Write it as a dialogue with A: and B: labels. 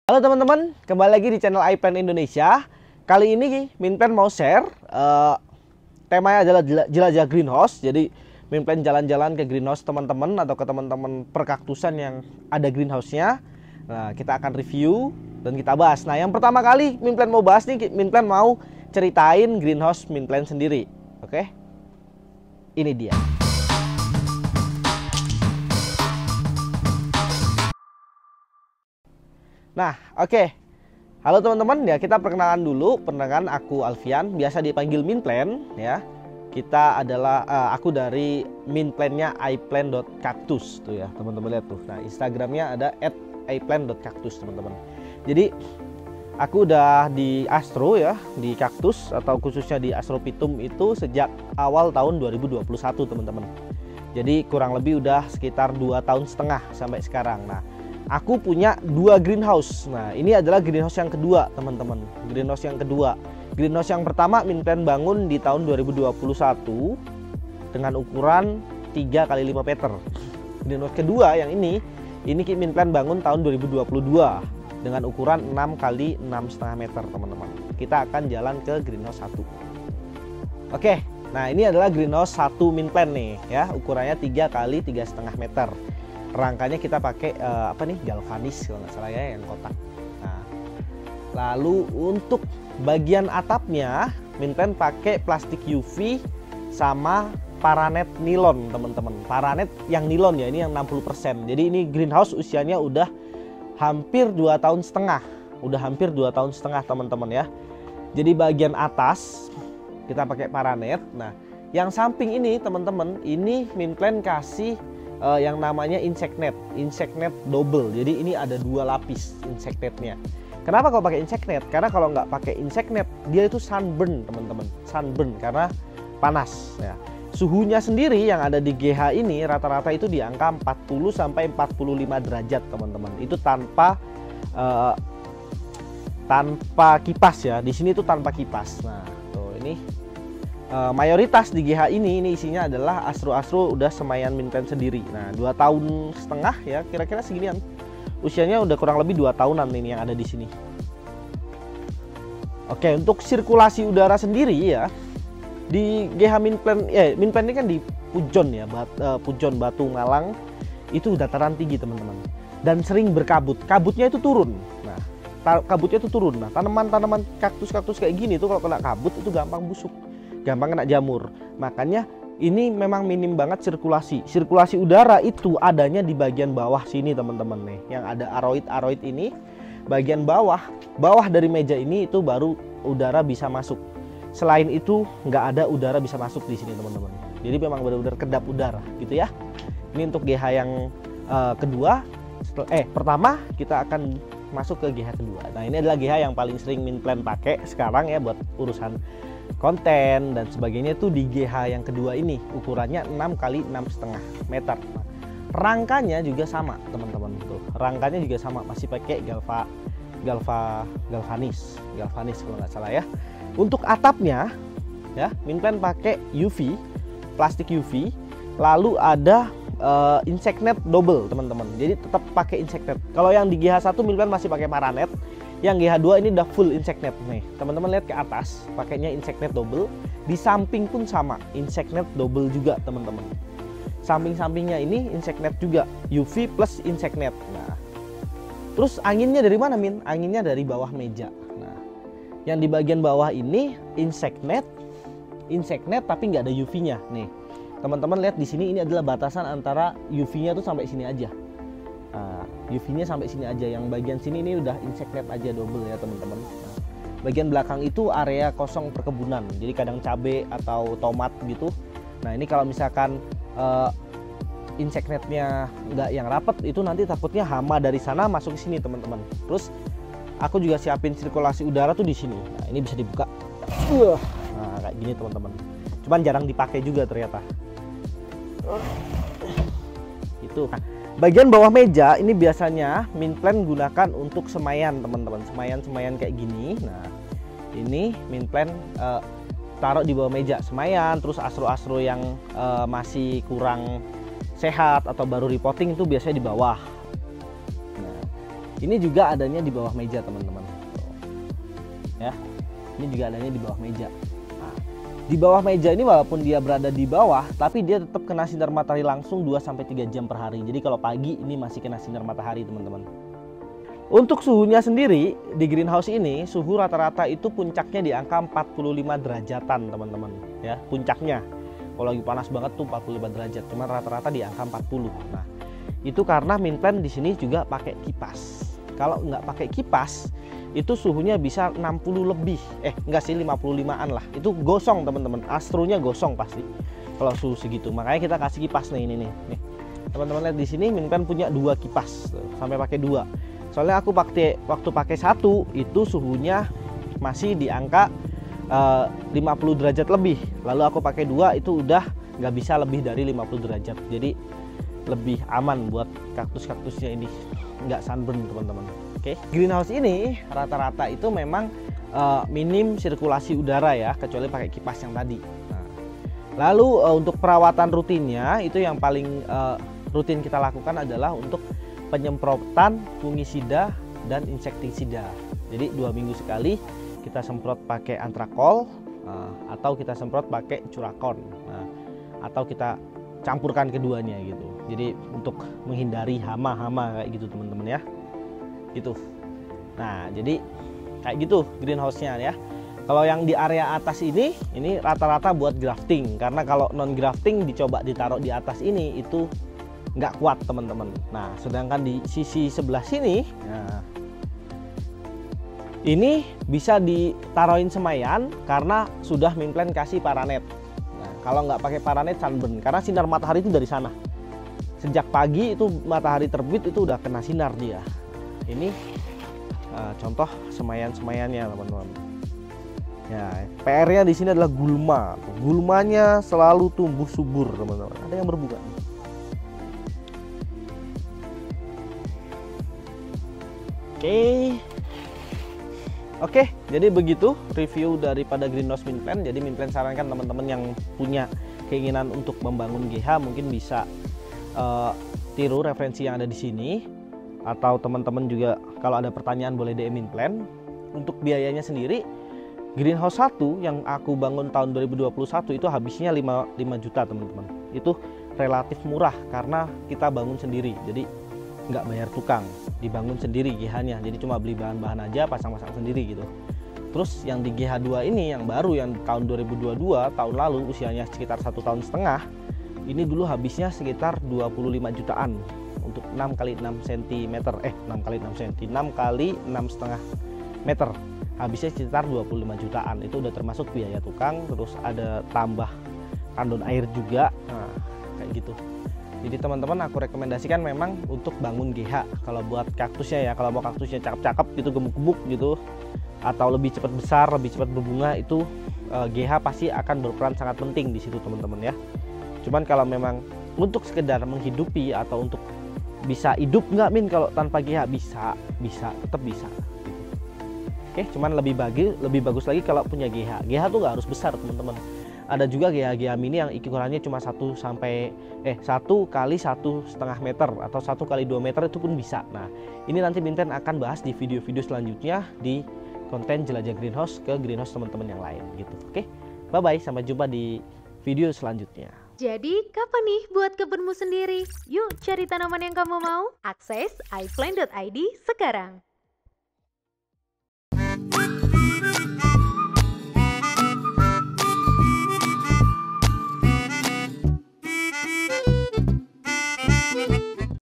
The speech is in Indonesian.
A: Halo teman-teman, kembali lagi di channel iPlan Indonesia. Kali ini Minplan mau share temanya adalah jelajah greenhouse. Jadi Minplan jalan-jalan ke greenhouse teman-teman atau ke teman-teman perkaktusan yang ada greenhouse-nya. Nah, kita akan review dan kita bahas. Nah, yang pertama kali Minplan mau bahas nih, Minplan mau ceritain greenhouse Minplan sendiri. Oke? Ini dia. Nah, oke. Halo teman-teman, ya kita perkenalan dulu. Perkenalkan, aku Alfian, biasa dipanggil Minplan ya. Kita adalah aku dari Minplannya iPlan.cactus tuh ya, teman-teman lihat tuh. Nah, Instagramnya ada @iPlan.cactus teman-teman. Jadi aku udah di Astro ya, di kaktus atau khususnya di Astropitum itu sejak awal tahun 2021 teman-teman. Jadi kurang lebih udah sekitar 2,5 tahun sampai sekarang. Nah, aku punya 2 greenhouse. Nah, ini adalah greenhouse yang kedua, teman-teman. Greenhouse yang kedua. Greenhouse yang pertama Minplan bangun di tahun 2021 dengan ukuran 3 x 5 meter. Greenhouse kedua yang ini Minplan bangun tahun 2022 dengan ukuran 6 x 6,5 meter, teman-teman. Kita akan jalan ke greenhouse 1. Oke, nah ini adalah greenhouse 1 Minplan nih ya, ukurannya 3 x 3,5 meter. Rangkanya kita pakai galvanis kalau nggak salah ya, yang kotak. Nah, lalu untuk bagian atapnya Minplan pakai plastik UV sama paranet nilon, teman-teman. Paranet yang nilon ya, ini yang 60%. Jadi ini greenhouse usianya udah hampir 2,5 tahun. Udah hampir 2,5 tahun, teman-teman ya. Jadi bagian atas kita pakai paranet. Nah, yang samping ini teman-teman, ini Minplan kasih yang namanya insect net double. Jadi ini ada 2 lapis insect netnya. Kenapa kalau pakai insect net? Karena kalau nggak pakai insect net dia itu sunburn, teman-teman. Sunburn karena panas ya. Suhunya sendiri yang ada di GH ini rata-rata itu di angka 40 sampai 45 derajat, teman-teman. Itu tanpa kipas ya. Di sini itu tanpa kipas. Nah, tuh ini mayoritas di GH ini isinya adalah astro udah semayan Minplan sendiri. Nah, 2,5 tahun ya, kira-kira seginian. Usianya udah kurang lebih 2 tahunan ini yang ada di sini. Oke, untuk sirkulasi udara sendiri ya, di GH Minplan ini kan di Pujon ya, Pujon Batu Malang, itu dataran tinggi, teman-teman. Dan sering berkabut. Kabutnya itu turun. Nah, kabutnya itu turun. Nah, tanaman-tanaman kaktus kayak gini tuh kalau kena kabut itu gampang busuk, gampang kena jamur. Makanya ini memang minim banget sirkulasi udara itu adanya di bagian bawah sini, teman-teman nih, yang ada aroid ini. Bagian bawah dari meja ini itu baru udara bisa masuk. Selain itu nggak ada udara bisa masuk di sini, teman-teman. Jadi memang benar-benar kedap udara gitu ya. Ini untuk GH yang kedua. Pertama kita akan masuk ke GH kedua. Nah, ini adalah GH yang paling sering Minplan pakai sekarang ya buat urusan konten dan sebagainya. Itu di GH yang kedua ini ukurannya 6 x 6,5 meter. Rangkanya juga sama, teman-teman. Tuh, rangkanya juga sama, masih pakai galvanis kalau nggak salah ya. Untuk atapnya ya, Minplan pakai UV, plastik UV. Lalu ada insect net double, teman-teman. Jadi tetap pakai insect net. Kalau yang di GH1 Minplan masih pakai paranet. Yang GH2 ini udah full insect net nih. Teman-teman lihat ke atas, pakainya insect net double. Di samping pun sama, insect net double juga, teman-teman. Samping-sampingnya ini insect net juga, UV plus insect net. Nah, terus anginnya dari mana, Min? Anginnya dari bawah meja. Nah, yang di bagian bawah ini insect net tapi nggak ada UV-nya. Nih, teman-teman lihat di sini, ini adalah batasan antara UV-nya tuh sampai sini aja. UV-nya sampai sini aja. Yang bagian sini ini udah insect net aja double ya, teman-teman. Nah, bagian belakang itu area kosong perkebunan. Jadi kadang cabai atau tomat gitu. Nah, ini kalau misalkan insect netnya nggak yang rapet, itu nanti takutnya hama dari sana masuk ke sini, teman-teman. Terus aku juga siapin sirkulasi udara tuh di sini. Nah, ini bisa dibuka. Nah, kayak gini, teman-teman. Cuman jarang dipakai juga ternyata. Itu. Nah, bagian bawah meja ini biasanya Minplan gunakan untuk semayan, teman-teman. Semayan kayak gini. Nah, ini Minplan taruh di bawah meja semayan. Terus astro yang masih kurang sehat atau baru repotting itu biasanya di bawah. Nah, Ini juga adanya di bawah meja teman-teman. Ya, ini juga adanya di bawah meja. Nah, di bawah meja ini walaupun dia berada di bawah, tapi dia tetap kena sinar matahari langsung 2-3 jam per hari. Jadi kalau pagi ini masih kena sinar matahari teman-teman. Untuk suhunya sendiri di greenhouse ini, suhu rata-rata itu puncaknya di angka 45 derajatan teman-teman. Ya, puncaknya. Kalau lagi panas banget tuh 45 derajat, cuma rata-rata di angka 40. Nah, itu karena mint plant di sini juga pakai kipas. Kalau nggak pakai kipas, itu suhunya bisa 60 lebih. Enggak sih, 55-an lah. Itu gosong teman-teman, astronya gosong pasti kalau suhu segitu. Makanya kita kasih kipas nih, ini nih. Teman-teman lihat di sini mint plant punya 2 kipas, sampai pakai 2. Soalnya aku waktu pakai 1 itu suhunya masih di angka 50 derajat lebih. Lalu aku pakai 2 itu udah nggak bisa lebih dari 50 derajat. Jadi lebih aman buat kaktus-kaktusnya ini, nggak sunburn teman-teman. Oke, greenhouse ini rata-rata itu memang minim sirkulasi udara ya, kecuali pakai kipas yang tadi. Nah, lalu untuk perawatan rutinnya itu yang paling rutin kita lakukan adalah untuk penyemprotan fungisida dan insektisida. Jadi 2 minggu sekali kita semprot pakai antrakol, atau kita semprot pakai curakon, atau kita campurkan keduanya gitu. Jadi untuk menghindari hama-hama kayak gitu teman-teman ya. Gitu. Nah, jadi kayak gitu greenhouse-nya ya. Kalau yang di area atas ini rata-rata buat grafting, karena kalau non grafting dicoba ditaruh di atas ini itu nggak kuat teman-teman. Nah, sedangkan di sisi sebelah sini, nah, ini bisa ditaruhin semaian karena sudah mint plant kasih paranet. Nah, kalau nggak pakai paranet sunburn, karena sinar matahari itu dari sana. Sejak pagi itu matahari terbit itu udah kena sinar dia. Ini contoh semaian-semaiannya teman-teman. Ya, PR-nya di sini adalah gulma. Gulmanya selalu tumbuh subur teman-teman. Ada yang berbuka. Oke, jadi begitu review daripada greenhouse mint plant. Jadi mint plant sarankan teman-teman yang punya keinginan untuk membangun GH mungkin bisa tiru referensi yang ada di sini, atau teman-teman juga kalau ada pertanyaan boleh DM mint plant. Untuk biayanya sendiri, greenhouse 1 yang aku bangun tahun 2021 itu habisnya 5 juta teman-teman. Itu relatif murah karena kita bangun sendiri. Jadi nggak bayar tukang, dibangun sendiri GH-nya. Jadi cuma beli bahan-bahan aja, pasang-pasang sendiri gitu. Terus yang di GH2 ini yang baru, yang tahun 2022, tahun lalu, usianya sekitar 1,5 tahun, ini dulu habisnya sekitar 25 jutaan untuk 6 x 6 cm, 6 x 6,5 meter. Habisnya sekitar 25 jutaan. Itu udah termasuk biaya tukang, terus ada tambah tandon air juga. Nah, kayak gitu. Jadi teman-teman aku rekomendasikan memang untuk bangun GH. Kalau buat kaktusnya ya, kalau mau kaktusnya cakep-cakep gitu, gemuk-gemuk gitu, atau lebih cepat besar, lebih cepat berbunga, itu GH pasti akan berperan sangat penting di situ teman-teman ya. Cuman kalau memang untuk sekedar menghidupi atau untuk bisa hidup nggak Min kalau tanpa GH, bisa tetap bisa gitu. Oke, cuman lebih bagus lagi kalau punya GH. GH tuh nggak harus besar teman-teman. Ada juga GH mini yang ukurannya cuma 1 kali 1,5 meter atau 1 kali 2 meter itu pun bisa. Nah, ini nanti mint plant akan bahas di video-video selanjutnya di konten jelajah greenhouse ke greenhouse teman-teman yang lain gitu. Oke, bye bye, sampai jumpa di video selanjutnya.
B: Jadi, kapan nih buat kebunmu sendiri? Yuk cari tanaman yang kamu mau. Akses iPlant.id sekarang.